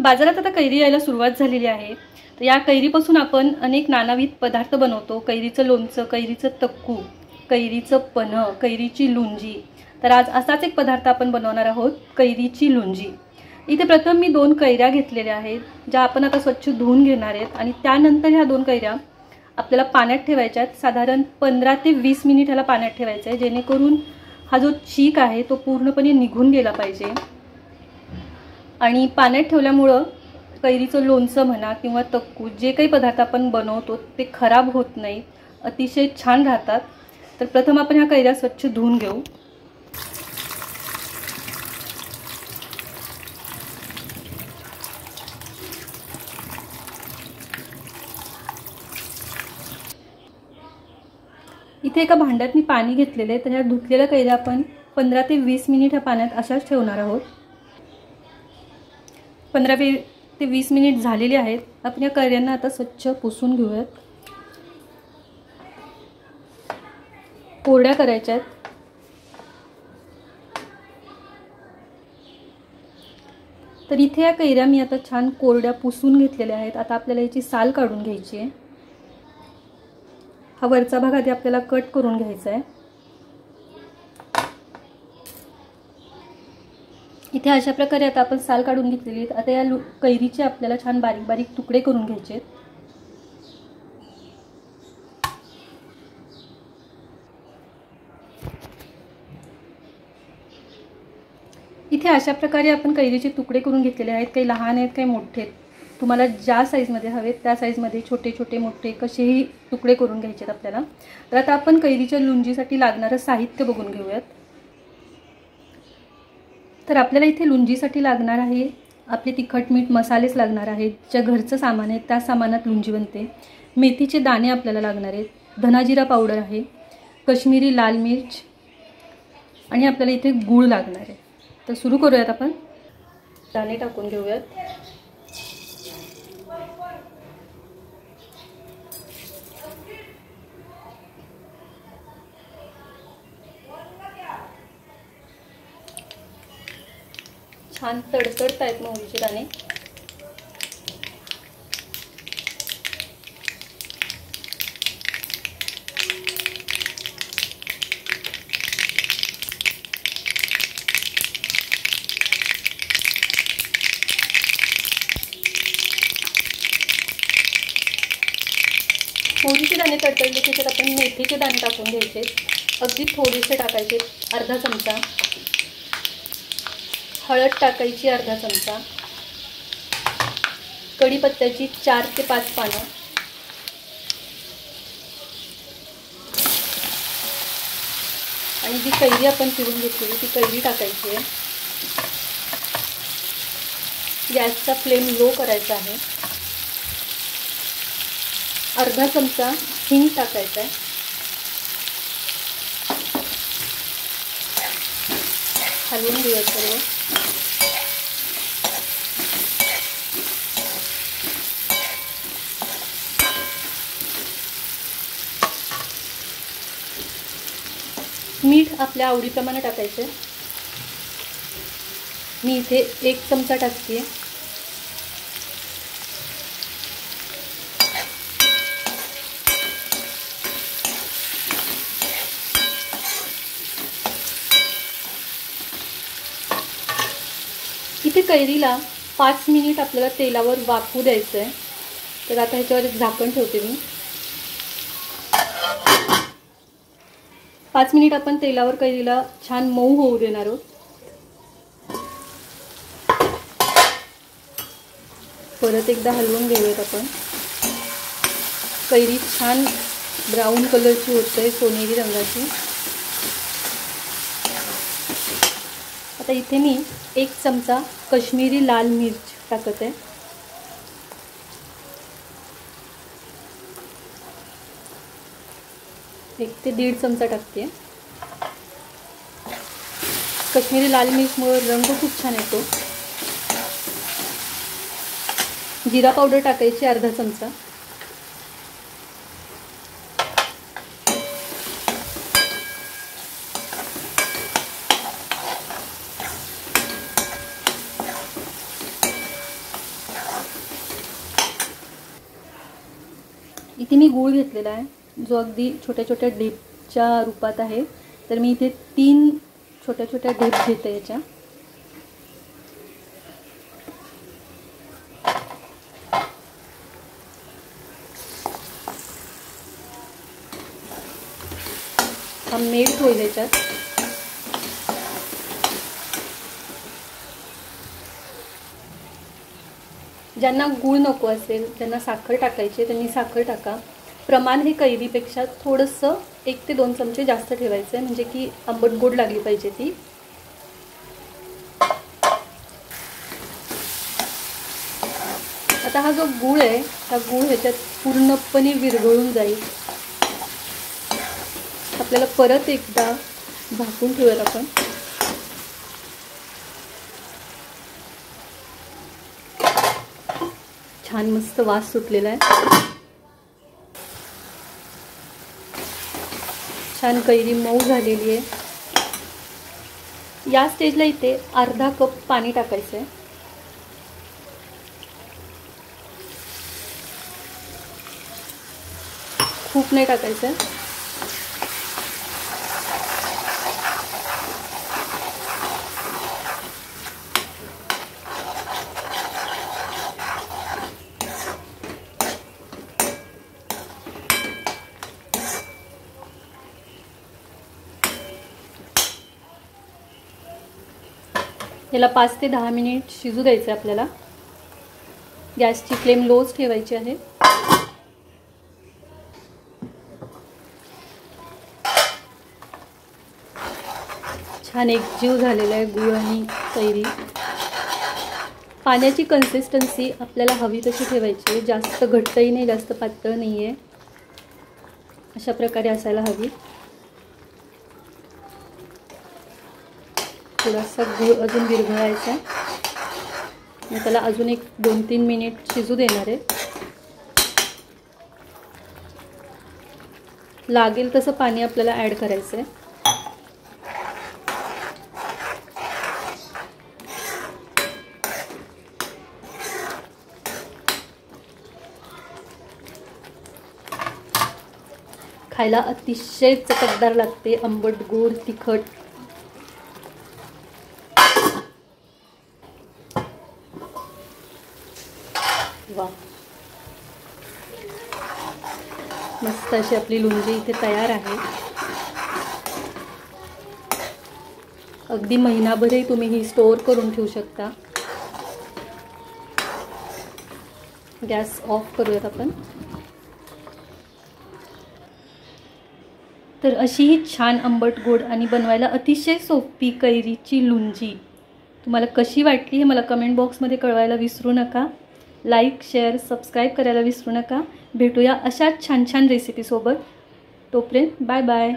बाजारात आता कैरी यायला सुरुवात झालेली आहे। तर या कैरीपासून आपण अनेक नानाविध पदार्थ बनवतो। कैरीचं लोणचं, कैरीचं तक्कू, कैरीचं पन्ह, कैरीची लोणजी। तर आज असाच एक पदार्थ आपण बनवणार आहोत, कैरीची लोणजी। इथे प्रथम मी 2 कैऱ्या घेतलेल्या आहेत, ज्या आपण आता स्वच्छ धुवून घेणार आहेत आणि त्यानंतर ह्या 2 कैऱ्या आपल्याला पाण्यात ठेवायच्या आहेत। साधारण 15 ते 20 मिनिट ह्याला पाण्यात ठेवायचं आहे, जेणेकरून हा जो चीक आहे तो पूर्णपणे निघून गेला पाहिजे। आणि पाण्यात ठेवल्यामुळे कैरीचं लोणचं म्हणा किंवा तक्कू जे काही पदार्थ आपण बनवतो ते खराब होत नाही, अतिशय छान राहतात। तर प्रथम आपण ह्या कैऱ्या स्वच्छ धुवून घेऊ। इथे एका भांड्यात मी पाणी घेतलेले आहे, तर ह्या धुतलेल्या कैऱ्या आपण 15 ते 20 मिनिट ह्या पाण्यात अशाच ठेवणार आहोत। 15 ते 20 मिनिट झालेले आहेत। आपण या कैऱ्यांना आता स्वच्छ पुसून घेऊयात, कोरड्या करायच्या आहेत। तर इथे या कैऱ्या मी आता छान कोरड्या पुसून घेतलेल्या आहेत। आता आपल्याला याची साल काढून घ्यायची आहे। हा वरचा भाग आधी आपल्याला कट करून घ्यायचा आहे। इथे अशा प्रकारे आता आपण साल काढून घेतलेली आहेत। आता या कैरीचे आपल्याला छान बारीक बारीक तुकडे करून घ्यायचे आहेत। इथे अशा प्रकारे आपण कैरीचे तुकडे करून घेतलेले आहेत। काही लहान आहेत, काही मोठे आहेत। तुम्हाला ज्या साईजमध्ये हवेत त्या साईजमध्ये छोटे छोटे मोठे कसेही तुकडे करून घ्यायचे आहेत आपल्याला। तर आता आपण कैरीच्या लोणजीसाठी लागणारं साहित्य बघून घेऊयात। तर आपल्याला इथे लोणजीसाठी लागणार आहे आपले तिखट मीठ मसालेच लागणार आहेत। ज्या घरचं सामान आहे त्या सामानात लोणजी बनते। मेथीचे दाणे आपल्याला लागणार आहेत, धनाजिरा पावडर आहे, काश्मीरी लाल मिर्च आणि आपल्याला इथे गूळ लागणार आहे। तर सुरू करूयात आपण। दाणे टाकून घेऊयात। छान तडतडत आहेत मोहरीचे दाणे। मोहरीचे दाणे तडतडले की आपण मेथीचे दाणे टाकून घ्यायचे, अगदी थोडेसे टाकायचे, अर्धा चमचा। हळद टाकायची अर्धा चमचा, कढीपत्त्याची 4 ते 5 पानं, आणि जी कैरी आपण चिरून घेतलेली ती कैरी टाकायची आहे। गॅसचा फ्लेम लो करायचा आहे। अर्धा चमचा हिंग टाकायचा आहे। हलवून घेऊया सर्व। मीठ आपल्या आवडीप्रमाणे टाकायचे। मी इथे 1 चमचा टाकते। इथे कैरीला 5 मिनिट आपल्याला तेलावर वाफू द्यायचं आहे। तर आता ह्याच्यावर एक झाकण ठेवते मी। 5 मिनिट आपण तेलावर कैरीला छान मऊ होऊ देणार आहोत। परत एकदा हलवून घेऊयात आपण। कैरी छान ब्राऊन कलरची होते, सोनेरी रंगाची। आता इथे मी 1 चमचा काश्मीरी लाल मिर्च टाकत आहे। एक ते 1.5 चमचा टाकते। काश्मीरी लाल मिर्चमुळे रंग खूप छान येतो। जिरा पावडर टाकायची अर्धा चमचा। इथे मी गूळ घेतलेला आहे जो अगदी छोट्या छोट्या ढेपच्या रूपात आहे. तर मी इथे 3 छोट्या छोट्या ढेप घेते याच्या. हा मेल्ट होईल याच्यात. ज्यांना गूळ नको असेल, ज्यांना साखर टाकायची त्यांनी साखर टाका. प्रमाण हे कैरीपेक्षा थोडंसं 1 ते 2 चमचे जास्त ठेवायचं आहे, म्हणजे की आंबट गोड लागली पाहिजे ती. आता हा जो गूळ आहे हा गूळ ह्याच्यात पूर्णपणे विरघळून जाईल. आपल्याला परत एकदा झाकून ठेवूयात आपण. छान मस्त वास सुटलेला आहे. छान कैरी मऊ झालेली आहे. या स्टेजला इथे अर्धा कप पाणी टाकायचं आहे. खूप नाही टाकायचं आहे. याला 5 ते 10 मिनिट शिजू द्यायचं आहे आपल्याला. गॅसची फ्लेम लोच ठेवायची आहे. छान एकजीव झालेला आहे गूळ आणि कैरी. पाण्याची कन्सिस्टन्सी आपल्याला हवी तशी ठेवायची आहे. जास्त घट्टही नाही, जास्त पातळ नाही आहे, अशा प्रकारे असायला हवी. थोडासा गूळ अजून विरघळायचा आणि त्याला अजून 1-2-3 मिनिट शिजू देणार आहे. लागेल तसं पाणी आपल्याला ॲड करायचं आहे. खायला अतिशय चटकदार लागते, आंबट गोड तिखट. वा, मस्त अशी आपली लोणची इथे तयार आहे. अगदी महिनाभरही तुम्ही ही स्टोअर करून ठेवू शकता. गॅस ऑफ करूयात आपण. तर अशी ही छान आंबट गोड आणि बनवायला अतिशय सोपी कैरीची लोणची तुम्हाला कशी वाटली हे मला कमेंट बॉक्समध्ये कळवायला विसरू नका. लाईक, शेअर, सबस्क्राईब करायला विसरू नका. भेटूया अशाच छान छान रेसिपीसोबत. तोपर्यंत बाय बाय.